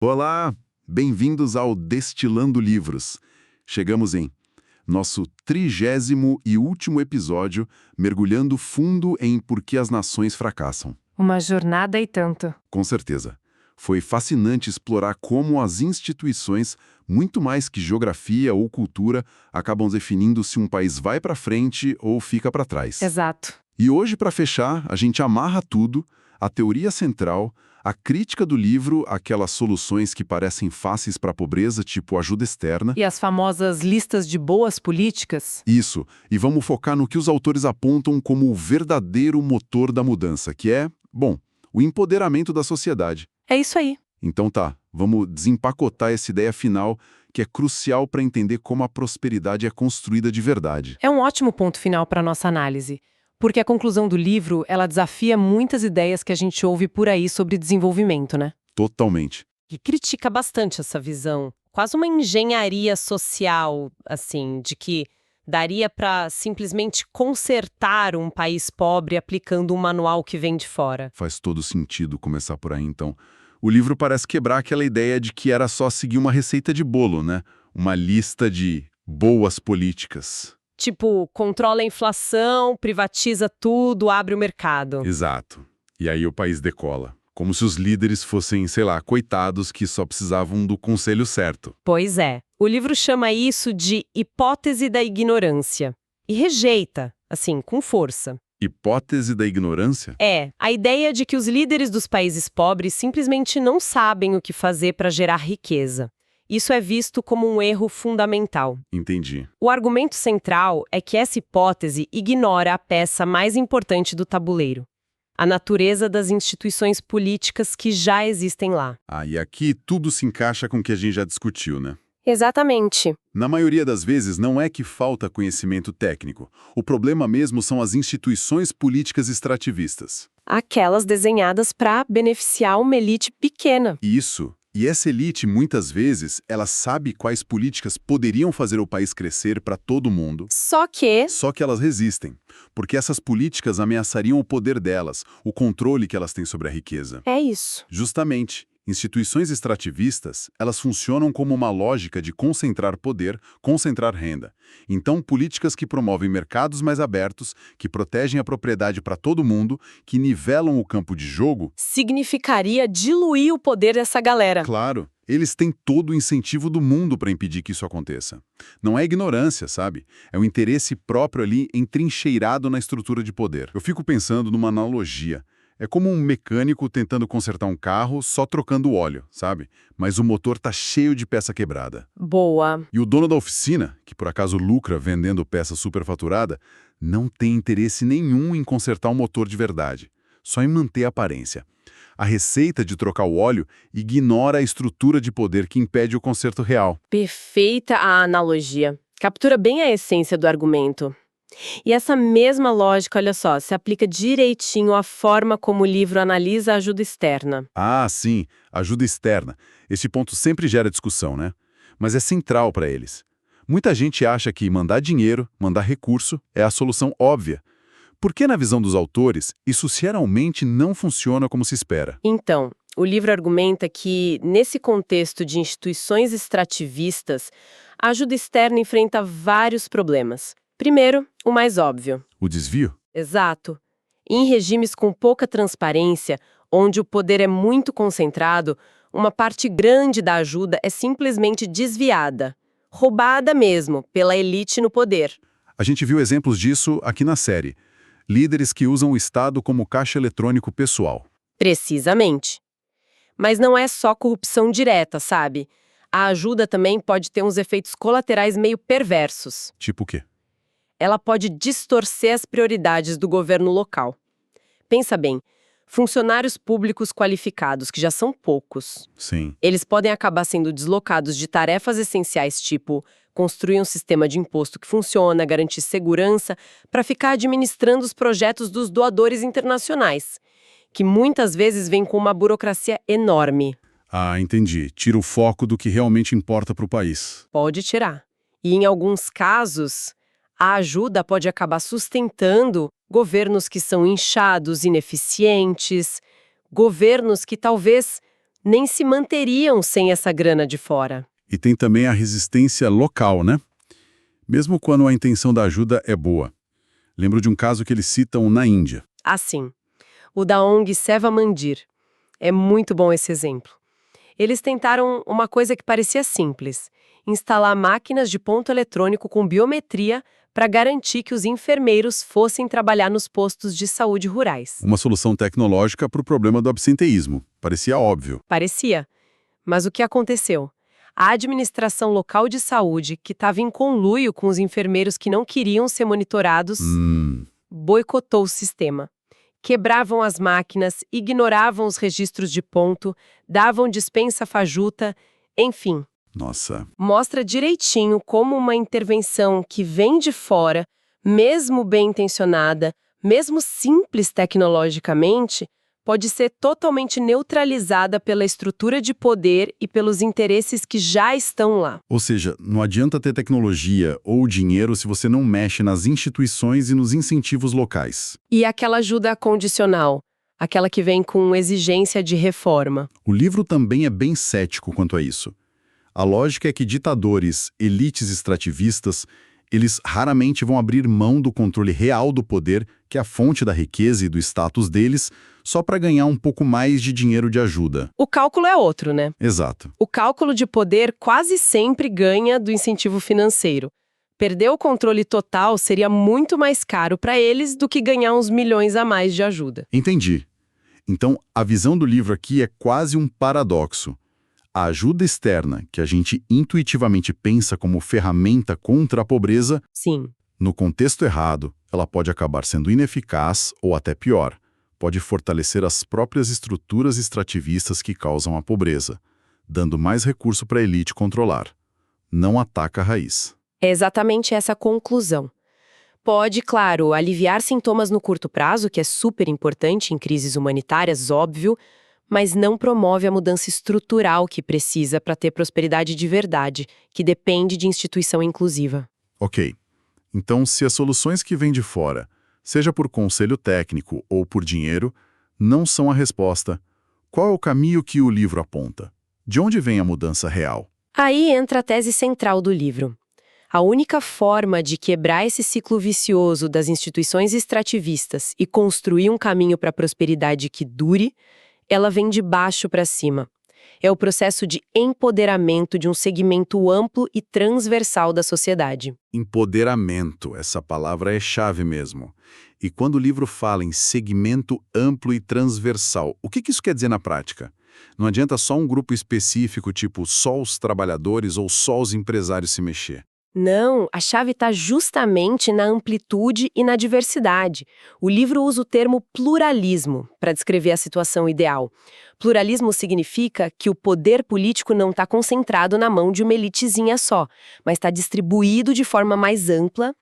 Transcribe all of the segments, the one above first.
Olá, bem-vindos ao Destilando Livros. Chegamos em nosso 30º e último episódio, mergulhando fundo em Por que as Nações Fracassam. Uma jornada e tanto. Com certeza. Foi fascinante explorar como as instituições, muito mais que geografia ou cultura, acabam definindo se um país vai para frente ou fica para trás. Exato. E hoje, para fechar, a gente amarra tudo, a teoria central, a crítica do livro, aquelas soluções que parecem fáceis para a pobreza, tipo ajuda externa. E as famosas listas de boas políticas? Isso, e vamos focar no que os autores apontam como o verdadeiro motor da mudança, que é, bom, o empoderamento da sociedade. É isso aí. Então tá, vamos desempacotar essa ideia final, que é crucial para entender como a prosperidade é construída de verdade. É um ótimo ponto final para nossa análise. Porque a conclusão do livro, ela desafia muitas ideias que a gente ouve por aí sobre desenvolvimento, né? Totalmente. E critica bastante essa visão. Quase uma engenharia social, assim, de que daria para simplesmente consertar um país pobre aplicando um manual que vem de fora. Faz todo sentido começar por aí, então. O livro parece quebrar aquela ideia de que era só seguir uma receita de bolo, né? Uma lista de boas políticas. Tipo, controla a inflação, privatiza tudo, abre o mercado. Exato. E aí o país decola. Como se os líderes fossem, sei lá, coitados que só precisavam do conselho certo. Pois é. O livro chama isso de hipótese da ignorância. E rejeita, assim, com força. Hipótese da ignorância? É, a ideia de que os líderes dos países pobres simplesmente não sabem o que fazer para gerar riqueza. Isso é visto como um erro fundamental. Entendi. O argumento central é que essa hipótese ignora a peça mais importante do tabuleiro: a natureza das instituições políticas que já existem lá. Ah, e aqui tudo se encaixa com o que a gente já discutiu, né? Exatamente. Na maioria das vezes, não é que falta conhecimento técnico. O problema mesmo são as instituições políticas extrativistas. Aquelas desenhadas para beneficiar uma elite pequena. Isso. E essa elite, muitas vezes, ela sabe quais políticas poderiam fazer o país crescer para todo mundo. Só que Só que elas resistem, porque essas políticas ameaçariam o poder delas, o controle que elas têm sobre a riqueza. é isso. Justamente, instituições extrativistas, elas funcionam como uma lógica de concentrar poder, concentrar renda. Então, políticas que promovem mercados mais abertos, que protegem a propriedade para todo mundo, que nivelam o campo de jogo, Significaria diluir o poder dessa galera. claro, eles têm todo o incentivo do mundo para impedir que isso aconteça. Não é ignorância, sabe? É o interesse próprio ali entrincheirado na estrutura de poder. Eu fico pensando numa analogia. É como um mecânico tentando consertar um carro só trocando o óleo, sabe? Mas o motor tá cheio de peça quebrada. Boa. E o dono da oficina, que por acaso lucra vendendo peça superfaturada, não tem interesse nenhum em consertar o motor de verdade, só em manter a aparência. A receita de trocar o óleo ignora a estrutura de poder que impede o conserto real. Perfeita a analogia. Captura bem a essência do argumento. E essa mesma lógica, olha só, se aplica direitinho à forma como o livro analisa a ajuda externa. Ah, sim, ajuda externa. Esse ponto sempre gera discussão, né? Mas é central para eles. Muita gente acha que mandar dinheiro, mandar recurso, é a solução óbvia. Porque, na visão dos autores, isso geralmente não funciona como se espera. Então, o livro argumenta que, nesse contexto de instituições extrativistas, a ajuda externa enfrenta vários problemas. Primeiro, o mais óbvio. O desvio? Exato. Em regimes com pouca transparência, onde o poder é muito concentrado, uma parte grande da ajuda é simplesmente desviada, roubada mesmo, pela elite no poder. A gente viu exemplos disso aqui na série. Líderes que usam o Estado como caixa eletrônico pessoal. Precisamente. Mas não é só corrupção direta, sabe? A ajuda também pode ter uns efeitos colaterais meio perversos. Tipo o quê? Ela pode distorcer as prioridades do governo local. Pensa bem, funcionários públicos qualificados, que já são poucos, Sim. eles podem acabar sendo deslocados de tarefas essenciais, tipo construir um sistema de imposto que funciona, garantir segurança, para ficar administrando os projetos dos doadores internacionais, que muitas vezes vêm com uma burocracia enorme. Ah, entendi. Tira o foco do que realmente importa para o país. Pode tirar. E em alguns casos, a ajuda pode acabar sustentando governos que são inchados, ineficientes, governos que talvez nem se manteriam sem essa grana de fora. E tem também a resistência local, né? Mesmo quando a intenção da ajuda é boa. Lembro de um caso que eles citam na Índia. Assim, o da ONG Seva Mandir. É muito bom esse exemplo. Eles tentaram uma coisa que parecia simples: instalar máquinas de ponto eletrônico com biometria para garantir que os enfermeiros fossem trabalhar nos postos de saúde rurais. Uma solução tecnológica para o problema do absenteísmo. Parecia óbvio. Parecia. Mas o que aconteceu? A administração local de saúde, que estava em conluio com os enfermeiros que não queriam ser monitorados, boicotou o sistema. Quebravam as máquinas, ignoravam os registros de ponto, davam dispensa fajuta, enfim. Nossa. Mostra direitinho como uma intervenção que vem de fora, mesmo bem intencionada, mesmo simples tecnologicamente, pode ser totalmente neutralizada pela estrutura de poder e pelos interesses que já estão lá. Ou seja, não adianta ter tecnologia ou dinheiro se você não mexe nas instituições e nos incentivos locais. E aquela ajuda condicional, aquela que vem com exigência de reforma. O livro também é bem cético quanto a isso. A lógica é que ditadores, elites extrativistas, eles raramente vão abrir mão do controle real do poder, que é a fonte da riqueza e do status deles, só para ganhar um pouco mais de dinheiro de ajuda. O cálculo é outro, né? Exato. O cálculo de poder quase sempre ganha do incentivo financeiro. Perder o controle total seria muito mais caro para eles do que ganhar uns milhões a mais de ajuda. Entendi. Então, a visão do livro aqui é quase um paradoxo. A ajuda externa, que a gente intuitivamente pensa como ferramenta contra a pobreza, Sim. no contexto errado, ela pode acabar sendo ineficaz ou até pior. Pode fortalecer as próprias estruturas extrativistas que causam a pobreza, dando mais recurso para a elite controlar. Não ataca a raiz. É exatamente essa a conclusão. Pode, claro, aliviar sintomas no curto prazo, que é super importante em crises humanitárias, óbvio, mas não promove a mudança estrutural que precisa para ter prosperidade de verdade, que depende de instituição inclusiva. Ok. Então, se as soluções que vêm de fora, seja por conselho técnico ou por dinheiro, não são a resposta, qual é o caminho que o livro aponta? De onde vem a mudança real? Aí entra a tese central do livro. A única forma de quebrar esse ciclo vicioso das instituições extrativistas e construir um caminho para a prosperidade que dure, ela vem de baixo para cima. É o processo de empoderamento de um segmento amplo e transversal da sociedade. Empoderamento, essa palavra é chave mesmo. E quando o livro fala em segmento amplo e transversal, o que isso quer dizer na prática? Não adianta só um grupo específico, tipo só os trabalhadores ou só os empresários se mexer. Não, a chave está justamente na amplitude e na diversidade. O livro usa o termo pluralismo para descrever a situação ideal. Pluralismo significa que o poder político não está concentrado na mão de uma elitezinha só, mas está distribuído de forma mais ampla.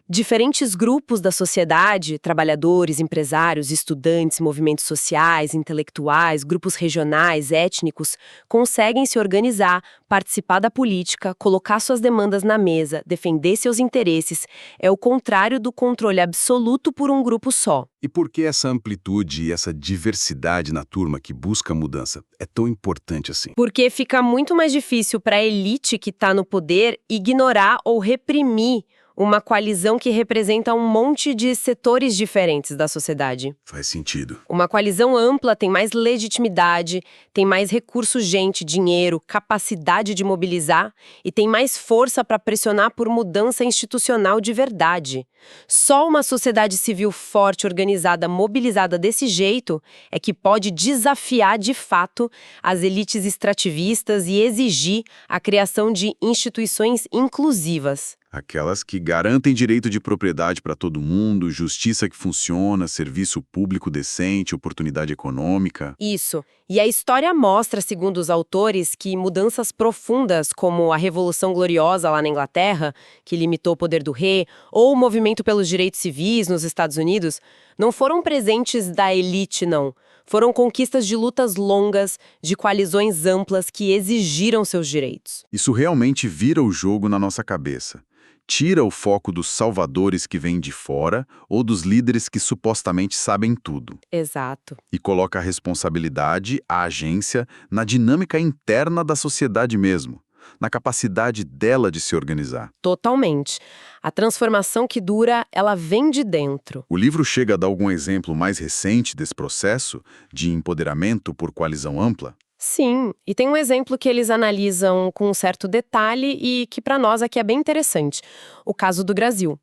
Diferentes grupos da sociedade, trabalhadores, empresários, estudantes, movimentos sociais, intelectuais, grupos regionais, étnicos, conseguem se organizar, participar da política, colocar suas demandas na mesa, defender seus interesses. É o contrário do controle absoluto por um grupo só. E por que essa amplitude e essa diversidade na turma que busca a mudança é tão importante assim? Porque fica muito mais difícil para a elite que está no poder ignorar ou reprimir uma coalizão que representa um monte de setores diferentes da sociedade. Faz sentido. Uma coalizão ampla tem mais legitimidade, tem mais recurso, gente, dinheiro, capacidade de mobilizar e tem mais força para pressionar por mudança institucional de verdade. Só uma sociedade civil forte, organizada, mobilizada desse jeito é que pode desafiar de fato as elites extrativistas e exigir a criação de instituições inclusivas. Aquelas que garantem direito de propriedade para todo mundo, justiça que funciona, serviço público decente, oportunidade econômica. Isso. E a história mostra, segundo os autores, que mudanças profundas, como a Revolução Gloriosa lá na Inglaterra, que limitou o poder do rei, ou o movimento pelos direitos civis nos Estados Unidos, não foram presentes da elite, não. Foram conquistas de lutas longas, de coalizões amplas que exigiram seus direitos. Isso realmente vira o jogo na nossa cabeça. tira o foco dos salvadores que vêm de fora ou dos líderes que supostamente sabem tudo Exato. e coloca a responsabilidade, a agência, na dinâmica interna da sociedade mesmo, na capacidade dela de se organizar. Totalmente. A transformação que dura, ela vem de dentro. O livro chega a dar algum exemplo mais recente desse processo de empoderamento por coalizão ampla? Sim, e tem um exemplo que eles analisam com um certo detalhe e que para nós aqui é bem interessante, o caso do Brasil.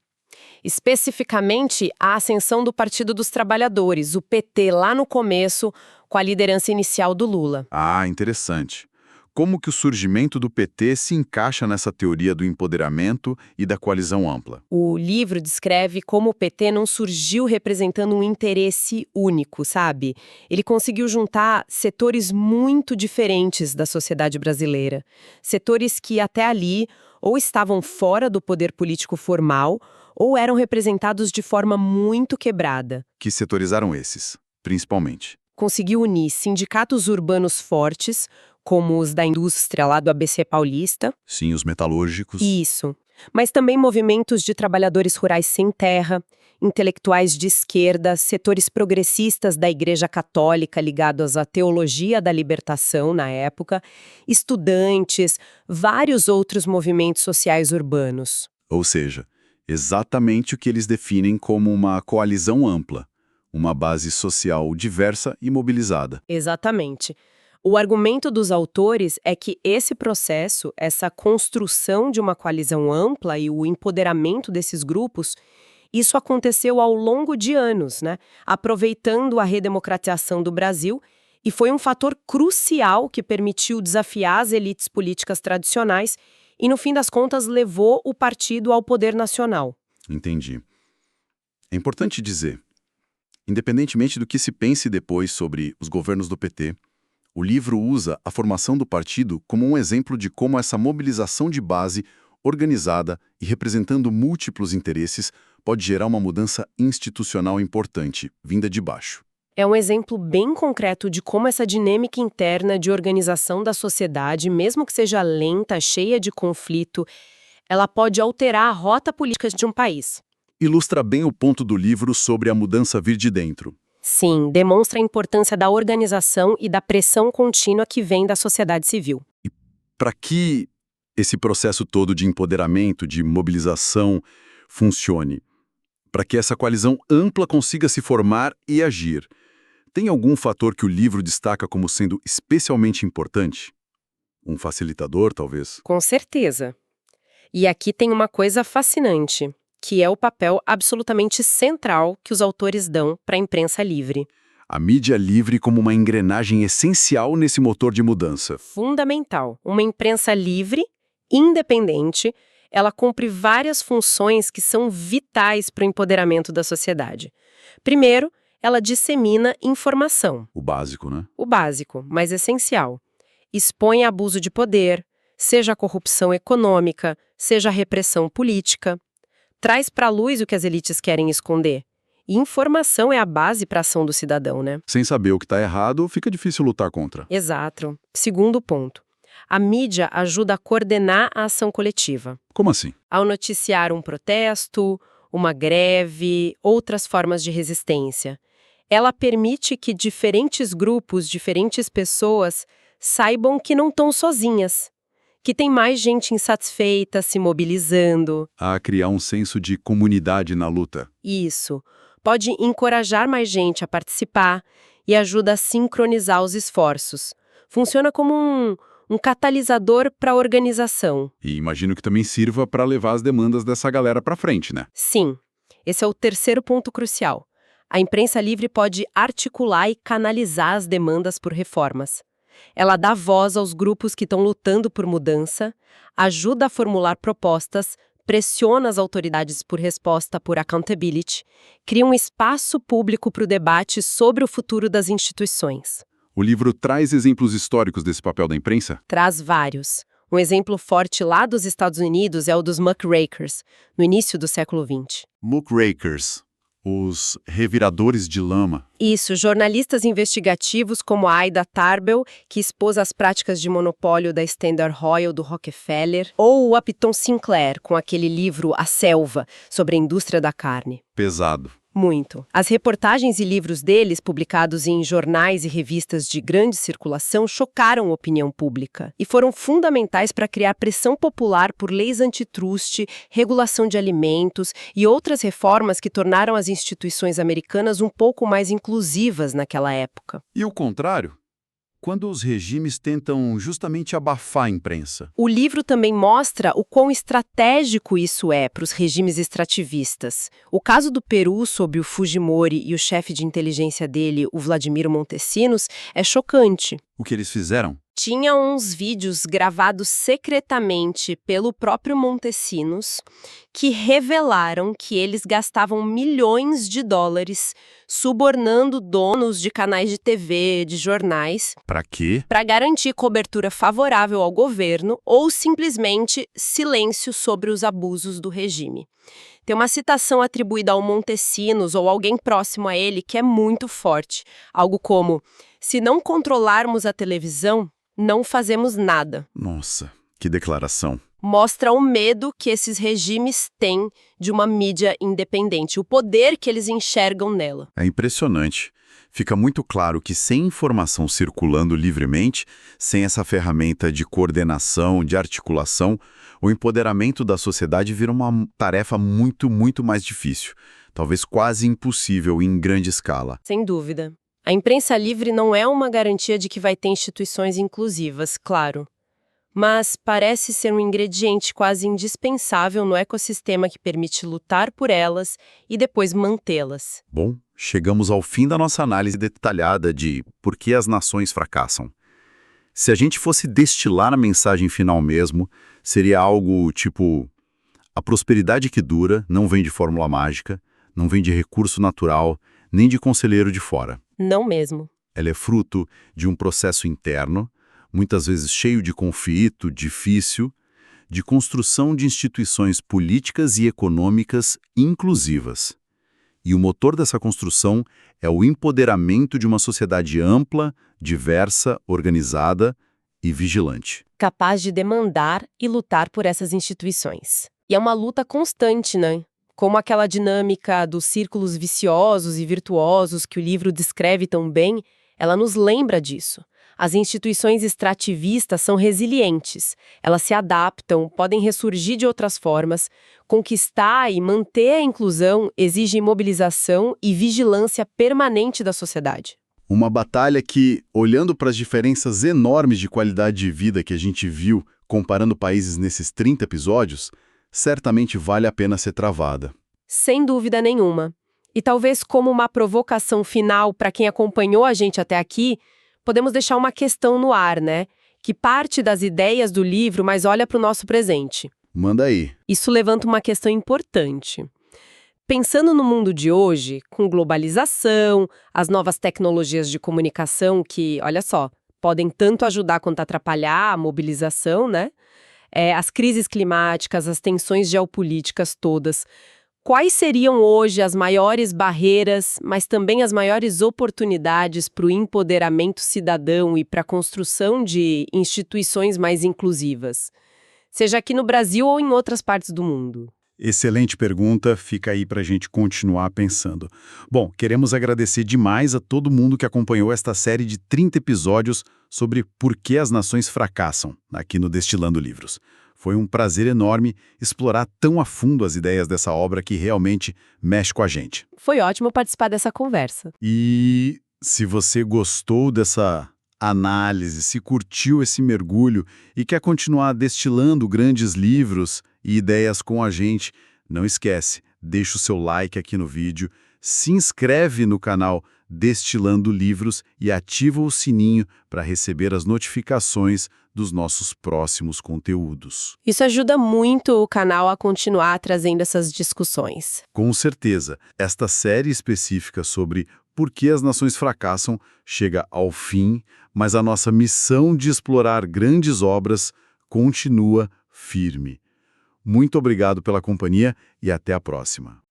Especificamente, a ascensão do Partido dos Trabalhadores, o PT, lá no começo, com a liderança inicial do Lula. Ah, interessante. Como que o surgimento do PT se encaixa nessa teoria do empoderamento e da coalizão ampla? O livro descreve como o PT não surgiu representando um interesse único, sabe? Ele conseguiu juntar setores muito diferentes da sociedade brasileira. Setores que até ali ou estavam fora do poder político formal ou eram representados de forma muito quebrada. Que setorizaram esses, principalmente? Conseguiu unir sindicatos urbanos fortes, como os da indústria lá do ABC Paulista. Sim, os metalúrgicos. Isso. Mas também movimentos de trabalhadores rurais sem terra, intelectuais de esquerda, setores progressistas da Igreja Católica ligados à teologia da libertação na época, estudantes, vários outros movimentos sociais urbanos. Ou seja, exatamente o que eles definem como uma coalizão ampla, uma base social diversa e mobilizada. Exatamente. O argumento dos autores é que esse processo, essa construção de uma coalizão ampla e o empoderamento desses grupos, isso aconteceu ao longo de anos, né? Aproveitando a redemocratização do Brasil, e foi um fator crucial que permitiu desafiar as elites políticas tradicionais e, no fim das contas, levou o partido ao poder nacional. Entendi. É importante dizer, independentemente do que se pense depois sobre os governos do PT, o livro usa a formação do partido como um exemplo de como essa mobilização de base, organizada e representando múltiplos interesses, pode gerar uma mudança institucional importante, vinda de baixo. É um exemplo bem concreto de como essa dinâmica interna de organização da sociedade, mesmo que seja lenta, cheia de conflito, ela pode alterar a rota política de um país. Ilustra bem o ponto do livro sobre a mudança vir de dentro. Sim, demonstra a importância da organização e da pressão contínua que vem da sociedade civil. Para que esse processo todo de empoderamento, de mobilização, funcione, para que essa coalizão ampla consiga se formar e agir, tem algum fator que o livro destaca como sendo especialmente importante? Um facilitador, talvez? Com certeza. E aqui tem uma coisa fascinante, que é o papel absolutamente central que os autores dão para a imprensa livre. A mídia livre como uma engrenagem essencial nesse motor de mudança. Fundamental. Uma imprensa livre, independente, ela cumpre várias funções que são vitais para o empoderamento da sociedade. Primeiro, ela dissemina informação. O básico, né? O básico, mas essencial. Expõe abuso de poder, seja a corrupção econômica, seja a repressão política. Traz para a luz o que as elites querem esconder. E informação é a base para a ação do cidadão, né? Sem saber o que está errado, fica difícil lutar contra. Exato. Segundo ponto. A mídia ajuda a coordenar a ação coletiva. Como assim? Ao noticiar um protesto, uma greve, outras formas de resistência. Ela permite que diferentes grupos, diferentes pessoas, saibam que não estão sozinhas. Que tem mais gente insatisfeita, se mobilizando. A criar um senso de comunidade na luta. Isso. Pode encorajar mais gente a participar e ajuda a sincronizar os esforços. Funciona como um catalisador para a organização. E imagino que também sirva para levar as demandas dessa galera para frente, né? Sim. Esse é o terceiro ponto crucial. A imprensa livre pode articular e canalizar as demandas por reformas. Ela dá voz aos grupos que estão lutando por mudança, ajuda a formular propostas, pressiona as autoridades por resposta por accountability, cria um espaço público para o debate sobre o futuro das instituições. O livro traz exemplos históricos desse papel da imprensa? Traz vários. Um exemplo forte lá dos Estados Unidos é o dos muckrakers, no início do século XX. Muckrakers. Os reviradores de lama. Isso, jornalistas investigativos como a Ida Tarbell, que expôs as práticas de monopólio da Standard Oil do Rockefeller, ou o Upton Sinclair, com aquele livro A Selva, sobre a indústria da carne. Pesado. Muito. As reportagens e livros deles, publicados em jornais e revistas de grande circulação, chocaram a opinião pública e foram fundamentais para criar pressão popular por leis antitruste, regulação de alimentos e outras reformas que tornaram as instituições americanas um pouco mais inclusivas naquela época. E o contrário? Quando os regimes tentam justamente abafar a imprensa. O livro também mostra o quão estratégico isso é para os regimes extrativistas. O caso do Peru sob o Fujimori e o chefe de inteligência dele, o Vladimiro Montesinos, é chocante. O que eles fizeram? Tinha uns vídeos gravados secretamente pelo próprio Montesinos que revelaram que eles gastavam milhões de dólares subornando donos de canais de TV, de jornais, Pra quê? para garantir cobertura favorável ao governo ou simplesmente silêncio sobre os abusos do regime. Tem uma citação atribuída ao Montesinos ou alguém próximo a ele que é muito forte, algo como: se não controlarmos a televisão, não fazemos nada. Nossa, que declaração. Mostra o medo que esses regimes têm de uma mídia independente, o poder que eles enxergam nela. É impressionante. Fica muito claro que sem informação circulando livremente, sem essa ferramenta de coordenação, de articulação, o empoderamento da sociedade vira uma tarefa muito, muito mais difícil. Talvez quase impossível em grande escala. Sem dúvida. A imprensa livre não é uma garantia de que vai ter instituições inclusivas, claro. Mas parece ser um ingrediente quase indispensável no ecossistema que permite lutar por elas e depois mantê-las. Bom, chegamos ao fim da nossa análise detalhada de por que as nações fracassam. Se a gente fosse destilar a mensagem final mesmo, seria algo tipo: a prosperidade que dura não vem de fórmula mágica, não vem de recurso natural, nem de conselheiro de fora. Não mesmo. Ela é fruto de um processo interno, muitas vezes cheio de conflito, difícil, de construção de instituições políticas e econômicas inclusivas. E o motor dessa construção é o empoderamento de uma sociedade ampla, diversa, organizada e vigilante. Capaz de demandar e lutar por essas instituições. E é uma luta constante, né? Como aquela dinâmica dos círculos viciosos e virtuosos que o livro descreve tão bem, ela nos lembra disso. As instituições extrativistas são resilientes, elas se adaptam, podem ressurgir de outras formas. Conquistar e manter a inclusão exige mobilização e vigilância permanente da sociedade. Uma batalha que, olhando para as diferenças enormes de qualidade de vida que a gente viu comparando países nesses 30 episódios, certamente vale a pena ser travada. Sem dúvida nenhuma. E talvez como uma provocação final para quem acompanhou a gente até aqui, podemos deixar uma questão no ar, né? Que parte das ideias do livro, mas olha para o nosso presente. Manda aí. Isso levanta uma questão importante. Pensando no mundo de hoje, com globalização, as novas tecnologias de comunicação que, olha só, podem tanto ajudar quanto atrapalhar a mobilização, né? As crises climáticas, as tensões geopolíticas todas. Quais seriam hoje as maiores barreiras, mas também as maiores oportunidades para o empoderamento cidadão e para a construção de instituições mais inclusivas? Seja aqui no Brasil ou em outras partes do mundo. Excelente pergunta, fica aí para a gente continuar pensando. Bom, queremos agradecer demais a todo mundo que acompanhou esta série de 30 episódios sobre por que as nações fracassam, aqui no Destilando Livros. Foi um prazer enorme explorar tão a fundo as ideias dessa obra que realmente mexe com a gente. Foi ótimo participar dessa conversa. E se você gostou dessa análise, se curtiu esse mergulho e quer continuar destilando grandes livros e ideias com a gente, não esquece, deixa o seu like aqui no vídeo, se inscreve no canal Destilando Livros e ativa o sininho para receber as notificações dos nossos próximos conteúdos. Isso ajuda muito o canal a continuar trazendo essas discussões. Com certeza, esta série específica sobre por que as nações fracassam chega ao fim, mas a nossa missão de explorar grandes obras continua firme. Muito obrigado pela companhia e até a próxima.